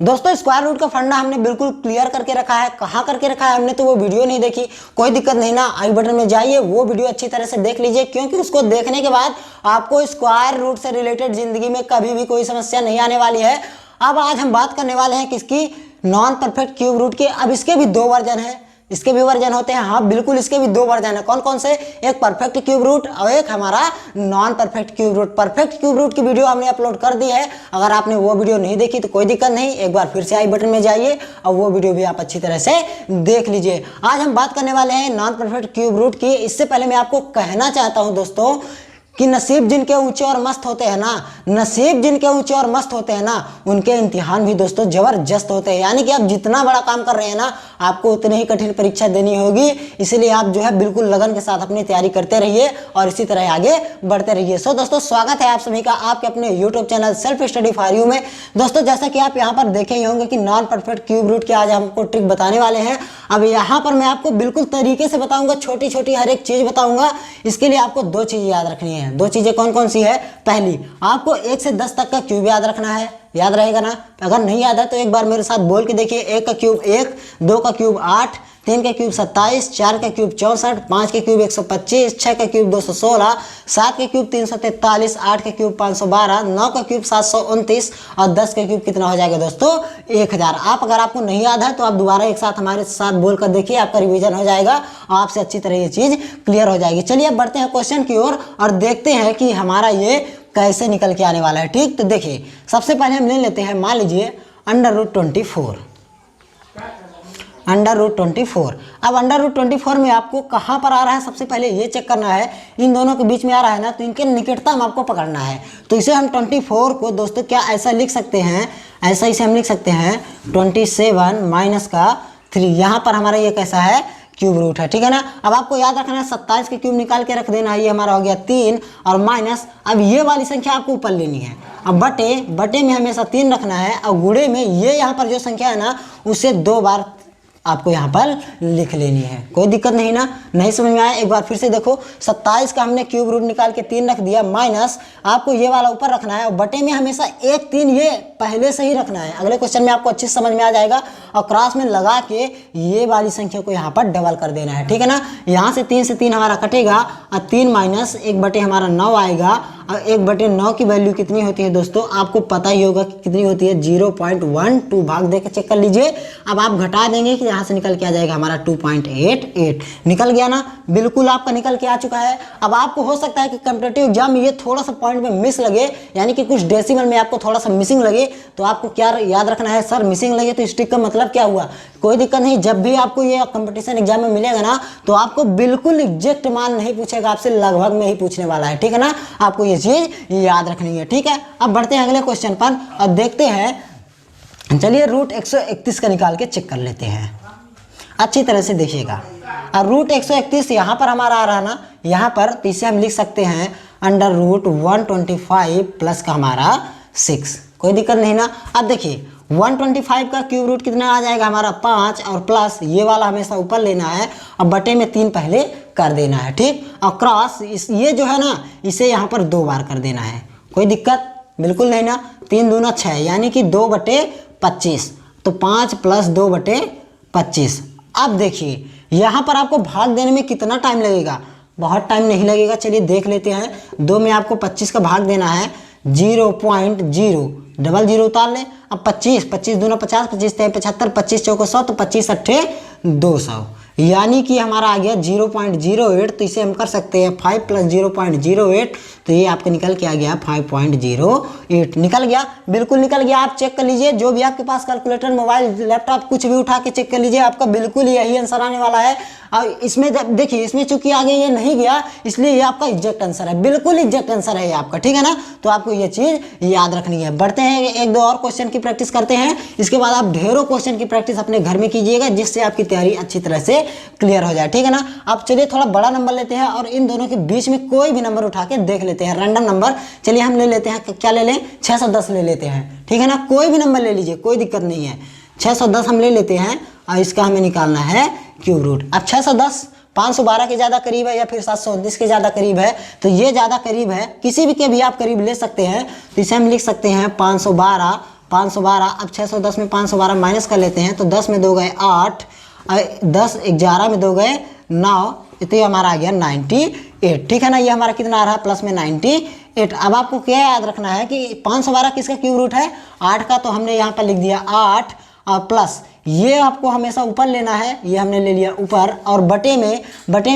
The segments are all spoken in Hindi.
दोस्तों स्क्वायर रूट का फंडा हमने बिल्कुल क्लियर करके रखा है। कहाँ करके रखा है हमने, तो वो वीडियो नहीं देखी, कोई दिक्कत नहीं ना, आई बटन में जाइए वो वीडियो अच्छी तरह से देख लीजिए, क्योंकि उसको देखने के बाद आपको स्क्वायर रूट से रिलेटेड जिंदगी में कभी भी कोई समस्या नहीं आने वाली है। अब आज हम बात करने वाले हैं किसकी, नॉन परफेक्ट क्यूब रूट की। अब इसके भी दो वर्जन है, इसके भी वर्जन होते हैं, हाँ बिल्कुल इसके भी दो वर्जन है। कौन कौन से, एक परफेक्ट क्यूब रूट और एक हमारा non perfect cube root. Perfect cube root की वीडियो हमने अपलोड कर दी है, अगर आपने वो वीडियो नहीं देखी तो कोई दिक्कत नहीं, एक बार फिर से आई बटन में जाइए और वो वीडियो भी आप अच्छी तरह से देख लीजिए। आज हम बात करने वाले हैं नॉन परफेक्ट क्यूब रूट की। इससे पहले मैं आपको कहना चाहता हूं दोस्तों कि नसीब जिनके ऊंचे और मस्त होते हैं ना, नसीब जिनके ऊंचे और मस्त होते हैं ना, उनके इम्तिहान भी दोस्तों जबरदस्त होते हैं। यानी कि आप जितना बड़ा काम कर रहे हैं ना, आपको उतनी ही कठिन परीक्षा देनी होगी। इसलिए आप जो है बिल्कुल लगन के साथ अपनी तैयारी करते रहिए और इसी तरह आगे बढ़ते रहिए। सो दोस्तों स्वागत है आप सभी का आपके अपने YouTube channel self study for you में। दोस्तों जैसा कि आप यहाँ पर देखे ही होंगे कि नॉन परफेक्ट क्यूब रूट की आज हमको ट्रिक बताने वाले हैं। अब यहाँ पर मैं आपको बिल्कुल तरीके से बताऊंगा, छोटी छोटी हर एक चीज बताऊंगा। इसके लिए आपको दो चीज याद रखनी है। दो चीजें कौन कौन सी है, पहली आपको 1 से 10 तक का क्यूब याद रखना है, याद रहेगा ना। अगर नहीं याद है तो एक बार मेरे साथ बोल के देखिए। 1 का क्यूब 1, 2 का क्यूब 8, 3 का क्यूब 27, 4 का क्यूब 64, 5 का क्यूब 125, 6 का क्यूब 216, 7 का क्यूब 343, 8 का क्यूब 512, 9 का क्यूब 729 और 10 का क्यूब कितना हो जाएगा दोस्तों 1000। अगर आपको नहीं याद है तो आप दोबारा एक साथ हमारे साथ बोल कर देखिए, आपका रिवीजन हो जाएगा और आपसे अच्छी तरह ये चीज क्लियर हो जाएगी। चलिए अब बढ़ते हैं क्वेश्चन की ओर और देखते हैं कि हमारा ये कैसे निकल के आने वाला है। ठीक, तो देखिए सबसे पहले हम ले लेते हैं, मान लीजिए √24, √24। अब √24 में आपको कहाँ पर आ रहा है, सबसे पहले ये चेक करना है। इन दोनों के बीच में आ रहा है ना, तो इनके निकटतम आपको पकड़ना है। तो इसे हम 24 को दोस्तों क्या ऐसा लिख सकते हैं, ऐसा इसे हम लिख सकते हैं 27 माइनस का 3। यहाँ पर हमारा ये कैसा है, क्यूब रूट है, ठीक है ना। अब आपको याद रखना है 27 के क्यूब निकाल के रख देना है, ये हमारा हो गया 3 और माइनस। अब ये वाली संख्या आपको ऊपर लेनी है। अब बटे में हमेशा 3 रखना है और गुणे में ये यहाँ पर जो संख्या है ना, उसे 2 बार आपको यहाँ पर लिख लेनी है। कोई दिक्कत नहीं ना, नहीं समझ में आया एक बार फिर से देखो। 27 का हमने क्यूब रूट निकाल के 3 रख दिया, माइनस आपको ये वाला ऊपर रखना है और बटे में हमेशा 1 3 ये पहले से ही रखना है। अगले क्वेश्चन में आपको अच्छे से समझ में आ जाएगा। और क्रॉस में लगा के ये वाली संख्या को यहाँ पर डबल कर देना है, ठीक है ना। यहाँ से 3 हमारा कटेगा और 3 माइनस 1 बटे हमारा 9 आएगा। और 1 बटे 9 की वैल्यू कितनी होती है दोस्तों, आपको पता ही होगा कि कितनी होती है, 0.12। भाग देकर चेक कर लीजिए। अब आप घटा देंगे कि यहाँ से निकल के आ जाएगा हमारा 2.88। निकल गया ना, बिल्कुल आपका निकल के आ चुका है। अब आपको हो सकता है कि कॉम्पिटिटिव एग्जाम में ये थोड़ा सा पॉइंट में मिस लगे, यानी कि कुछ डेसिमल में आपको थोड़ा सा मिसिंग लगे, तो आपको क्या याद रखना है, सर मिसिंग लगे तो स्टिक का मतलब क्या हुआ। कोई दिक्कत नहीं, जब भी आपको ये कंपटीशन एग्जाम में मिलेगा ना, तो आपको बिल्कुल एग्जैक्ट मान नहीं पूछेगा, आपसे लगभग में ही पूछने वाला है, ठीक है ना। आपको ये चीज याद रखनी है, ठीक है। अब बढ़ते हैं अगले क्वेश्चन पर और देखते हैं। चलिए √131 का निकाल के चेक कर लेते हैं, अच्छी तरह से देखिएगा। और √131 यहाँ पर हमारा आ रहा है ना, यहाँ पर तो इसे हम लिख सकते हैं √125 प्लस का हमारा 6। कोई दिक्कत नहीं ना। अब देखिए 125 का क्यूब रूट कितना आ जाएगा हमारा 5 और प्लस ये वाला हमेशा ऊपर लेना है और बटे में 3 पहले कर देना है, ठीक। और क्रॉस ये जो है ना, इसे यहाँ पर 2 बार कर देना है। कोई दिक्कत बिल्कुल नहीं ना। 3 दूना 6 यानी कि 2/25, तो 5 प्लस 2/25। अब देखिए यहाँ पर आपको भाग देने में कितना टाइम लगेगा, बहुत टाइम नहीं लगेगा। चलिए देख लेते हैं। 2 में आपको 25 का भाग देना है, 0.0 डबल 0 उतार ले। अब 25 दूना 50, 25 3 75, 25 चौको 100, तो 25 अट्ठे 200, यानी कि हमारा आ गया 0.08। तो इसे हम कर सकते हैं 5 प्लस 0.08, तो ये आपका निकल के आ गया 5.08। निकल गया, बिल्कुल निकल गया। आप चेक कर लीजिए, जो भी आपके पास कैलकुलेटर, मोबाइल, लैपटॉप कुछ भी उठा के चेक कर लीजिए, आपका बिल्कुल यही आंसर आने वाला है। और इसमें देखिए, इसमें चूंकि आगे ये नहीं गया, इसलिए ये आपका एग्जैक्ट आंसर है, बिल्कुल एग्जैक्ट आंसर है ये आपका, ठीक है ना। तो आपको ये चीज याद रखनी है। बढ़ते हैं, 1 2 और क्वेश्चन की प्रैक्टिस करते हैं। इसके बाद आप ढेरों क्वेश्चन की प्रैक्टिस अपने घर में कीजिएगा, जिससे आपकी तैयारी अच्छी तरह से क्लियर हो जाए, ठीक है ना। अब चलिए थोड़ा बड़ा नंबर लेते हैं और इन दोनों के बीच में कोई भी नंबर उठा के देख लेते हैं, रैंडम नंबर। चलिए हम ले लेते हैं, क्या ले लें, 610 ले लेते हैं, ठीक है ना। कोई भी नंबर ले लीजिए, कोई दिक्कत नहीं है। 610 हम ले लेते हैं और इसका हमें निकालना है क्यूब रूट। अब 610 512 के ज़्यादा करीब है या फिर 719 के ज़्यादा करीब है, तो ये ज़्यादा करीब है, किसी भी के भी आप करीब ले सकते हैं। तो इसे हम लिख सकते हैं 512 512। अब 610 में 512 माइनस कर लेते हैं तो 10 में 2 गए 8, 10 11 में 2 गए 9, तो ये हमारा आ गया 98। ठीक है ना, ये हमारा कितना आ रहा है प्लस में 98। अब आपको क्या याद रखना है कि 512 किसका क्यूब रूट है, 8 का, तो हमने यहाँ पर लिख दिया 8 और प्लस ये आपको हमेशा ऊपर लेना है, ये हमने ले लिया ऊपर, और बटे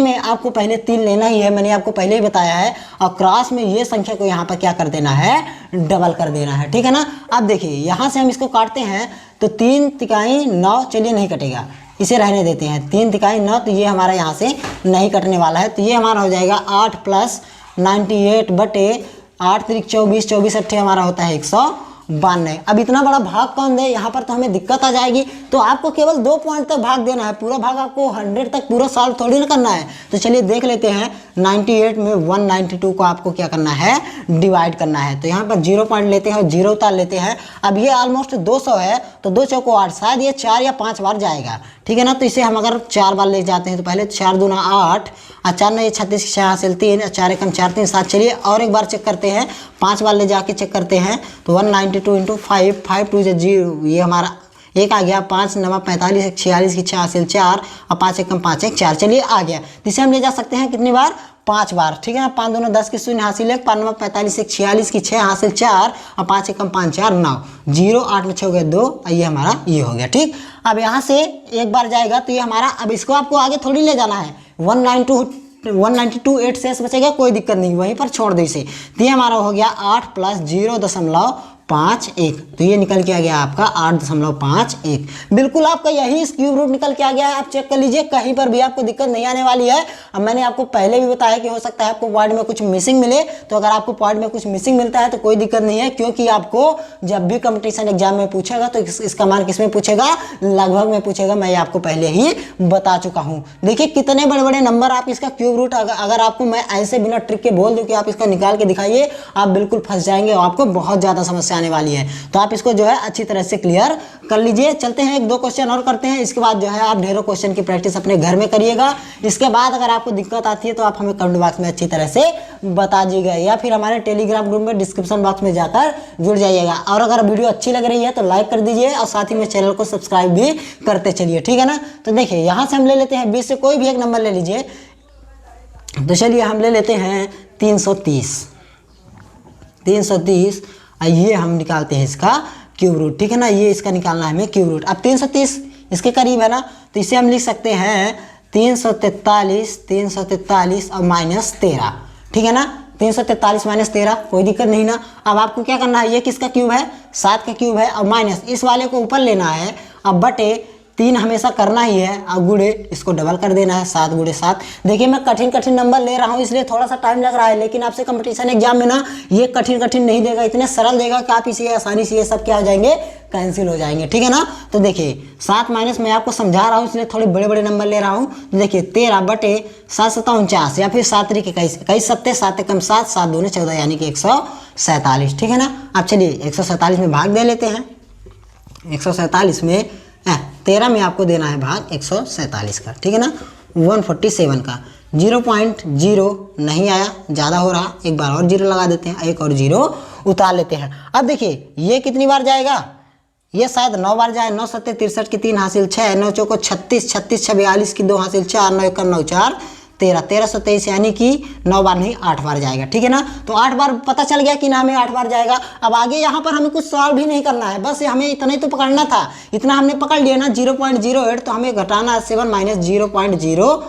में आपको पहले 3 लेना ही है, मैंने आपको पहले ही बताया है, और क्रॉस में ये संख्या को यहाँ पर क्या कर देना है, डबल कर देना है। ठीक है ना। अब देखिए यहाँ से हम इसको काटते हैं तो 3 तिकाई 9, चलिए नहीं कटेगा, इसे रहने देते हैं, 3 तिकाई 9, तो ये हमारा यहाँ से नहीं कटने वाला है, तो ये हमारा हो जाएगा 8 प्लस 98 बटे 8 त्रिक 24, 24 अट्ठे हमारा होता है 192। अब इतना बड़ा भाग कौन दे, यहाँ पर तो हमें दिक्कत आ जाएगी, तो आपको केवल 2 पॉइंट तक भाग देना है, पूरा भाग आपको 100 तक पूरा सॉल्व थोड़ी ना करना है। तो चलिए देख लेते हैं, 98 में 192 को आपको क्या करना है, डिवाइड करना है। तो यहाँ पर 0 पॉइंट लेते हैं और 0 उतार लेते हैं। अब ये ऑलमोस्ट 200 है, तो 2 चौको 8, शायद ये 4 या 5 बार जाएगा। ठीक है ना, तो इसे हम अगर 4 बार ले जाते हैं तो पहले 4 दूना 8 और 4 ने 36, 6 हासिल 3, 4 एकम 4 3 7। चलिए और एक बार चेक करते हैं, 5 बार ले जाके चेक करते हैं, तो 192 इंटू 5, 5 2 0, ये हमारा एक आ गया, 5 9 45, 46 की 6 हासिल 4 और 5 एकम 5 1 4। चलिए आ गया, इसे हम ले जा सकते हैं कितनी बार, 5 बार। ठीक है ना, 5 दूना 10 की 0 हासिल 1, 5 9 45 1 46 की 6 हासिल 4 और 5 एकम 5 4 9, 0 8 में 6 हो गया 2, और ये हमारा ये हो गया। ठीक, अब यहाँ से एक बार जाएगा तो ये हमारा, अब इसको आपको आगे थोड़ी ले जाना है, 192 8 शेष बचेगा, कोई दिक्कत नहीं, वहीं पर छोड़ दो इसे। तो ये हमारा हो गया 8 प्लस 0.51, तो ये निकल के आ गया आपका 8.51। बिल्कुल आपका यही इस क्यूब रूट निकल के आ गया है, आप चेक कर लीजिए, कहीं पर भी आपको दिक्कत नहीं आने वाली है। अब मैंने आपको पहले भी बताया कि हो सकता है आपको पॉइंट में कुछ मिसिंग मिले, तो अगर आपको पॉइंट में कुछ मिसिंग मिलता है तो कोई दिक्कत नहीं है, क्योंकि आपको जब भी कंपटीशन एग्जाम में पूछेगा तो इसका मान किस में पूछेगा, लगभग में पूछेगा, मैं आपको पहले ही बता चुका हूँ। देखिए कितने बड़े बड़े नंबर आप इसका क्यूब रूट, अगर आपको मैं ऐसे बिना ट्रिक के बोल दूँ कि आप इसका निकाल के दिखाइए, आप बिल्कुल फंस जाएंगे और आपको बहुत ज़्यादा समस्या आने वाली है। तो आप इसको जो है अच्छी तरह से क्लियर कर लीजिए। चलते हैं 1-2 क्वेश्चन और करते हैं, इसके बाद जो है आप ढेरों क्वेश्चन की प्रैक्टिस अपने घर में करिएगा। इसके बाद अगर आपको दिक्कत आती है तो आप हमें कमेंट बॉक्स में अच्छी तरह से बता दीजिएगा, या फिर हमारे टेलीग्राम ग्रुप में डिस्क्रिप्शन बॉक्स में जाकर जुड़ जाइएगा। और अगर वीडियो अच्छी लग रही है तो लाइक कर दीजिए और साथ ही में चैनल को सब्सक्राइब भी करते चलिए। ठीक है ना। तो देखिए यहाँ से हम ले लेते हैं 20 से कोई भी एक नंबर ले लीजिए। तो चलिए हम ले लेते हैं 330 ये हम निकालते हैं इसका क्यूब रूट। ठीक है ना, ये इसका निकालना है हमें क्यूब रूट। अब 330 इसके करीब है ना, तो इसे हम लिख सकते हैं 343 और माइनस 13। ठीक है ना, 343 माइनस 13, कोई दिक्कत नहीं ना। अब आपको क्या करना है, ये किसका क्यूब है, 7 का क्यूब है, और माइनस इस वाले को ऊपर लेना है, अब बटे 3 हमेशा करना ही है, और गुड़े इसको डबल कर देना है, 7 गुड़े 7। देखिए मैं कठिन नंबर ले रहा हूँ इसलिए थोड़ा सा टाइम लग रहा है, लेकिन आपसे कंपटीशन एग्जाम में ना ये कठिन नहीं देगा, इतने सरल देगा कि आप इसे आसानी से ये सब क्या हो जाएंगे, कैंसिल हो जाएंगे। ठीक है ना। तो देखिए 7 माइनस मैं आपको समझा रहा हूँ इसलिए थोड़े बड़े नंबर ले रहा हूँ। तो देखिए 13 बटे 7 7 49, या फिर 7 3 21, 7 7 कम 7 7 2 14, यानी कि 147। ठीक है ना। अब चलिए 147 में भाग दे लेते हैं। 147 में 13 में आपको देना है भाग 147 का। ठीक है ना, 147 का 0.0 नहीं आया, ज़्यादा हो रहा, एक बार और 0 लगा देते हैं, एक और 0 उतार लेते हैं। अब देखिए ये कितनी बार जाएगा, ये शायद 9 बार जाए। 9 7 63 की 3 हासिल 6, 9 चौको 36, 36 6 42 की 2 हासिल 4, 9 1 9 4 13, 1323, यानी कि 9 बार नहीं 8 बार जाएगा। ठीक है ना। तो 8 बार पता चल गया कि ना हमें 8 बार जाएगा। अब आगे यहाँ पर हमें कुछ सवाल भी नहीं करना है, बस हमें इतना ही तो पकड़ना था, इतना हमने पकड़ लिया ना 0.08, तो हमें घटाना है 7 माइनस 0.08।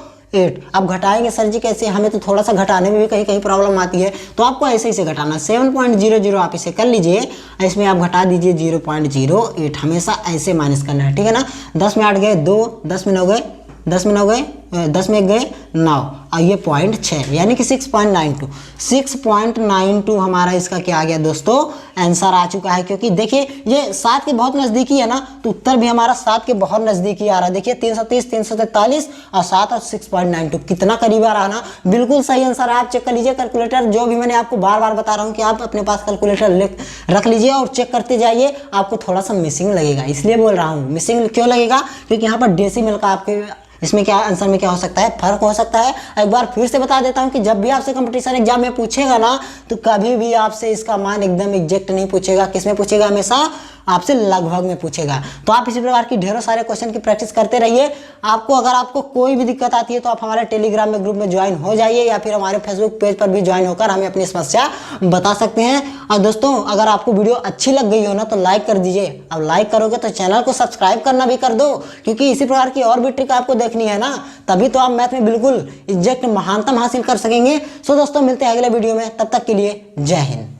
अब घटाएंगे सर जी कैसे, हमें तो थोड़ा सा घटाने में भी कहीं प्रॉब्लम आती है, तो आपको ऐसे से घटाना 7.00 आप इसे कर लीजिए, इसमें आप घटा दीजिए 0.08, हमेशा ऐसे माइनस करना है। ठीक है ना। 10 में 8 गए 2, 10 में 9 गए, 10 में 9 गए, 10 में 1 गए 9, और ये 0.6 यानी कि 6.92 हमारा इसका क्या आ गया दोस्तों, आंसर आ चुका है। क्योंकि देखिए ये 7 के बहुत नज़दीकी है ना, तो उत्तर भी हमारा 7 के बहुत नज़दीकी आ रहा है। देखिए 330 343 और 7 और 6.92 कितना करीब आ रहा है ना, बिल्कुल सही आंसर है। आप चेक कर लीजिए कैलकुलेटर, जो भी मैंने आपको बार बता रहा हूँ कि आप अपने पास कैलकुलेटर रख लीजिए और चेक करते जाइए। आपको थोड़ा सा मिसिंग लगेगा, इसलिए बोल रहा हूँ, मिसिंग क्यों लगेगा, क्योंकि यहाँ पर डेसिमल का आपके इसमें क्या आंसर में क्या हो सकता है, फर्क हो सकता है। एक बार फिर से बता देता हूं कि जब भी आपसे कंपटीशन एग्जाम में पूछेगा ना, तो कभी भी आपसे इसका मान एकदम एग्जैक्ट नहीं पूछेगा। किसमें पूछेगा, हमेशा आपसे लगभग में पूछेगा। तो आप इसी प्रकार की ढेरों सारे क्वेश्चन की प्रैक्टिस करते रहिए। अगर आपको कोई भी दिक्कत आती है तो आप हमारे टेलीग्राम में ग्रुप में ज्वाइन हो जाइए या फिर हमारे फेसबुक पेज पर भी ज्वाइन होकर हमें अपनी समस्या बता सकते हैं। और दोस्तों, अगर आपको वीडियो अच्छी लग गई हो ना तो लाइक कर दीजिए। अब लाइक करोगे तो चैनल को सब्सक्राइब करना भी कर दो, क्योंकि इसी प्रकार की और भी ट्रिक आपको देखनी है ना, तभी तो आप मैथ में बिल्कुल एग्जैक्ट महानतम हासिल कर सकेंगे। सो दोस्तों, मिलते हैं अगले वीडियो में, तब तक के लिए जय हिंद।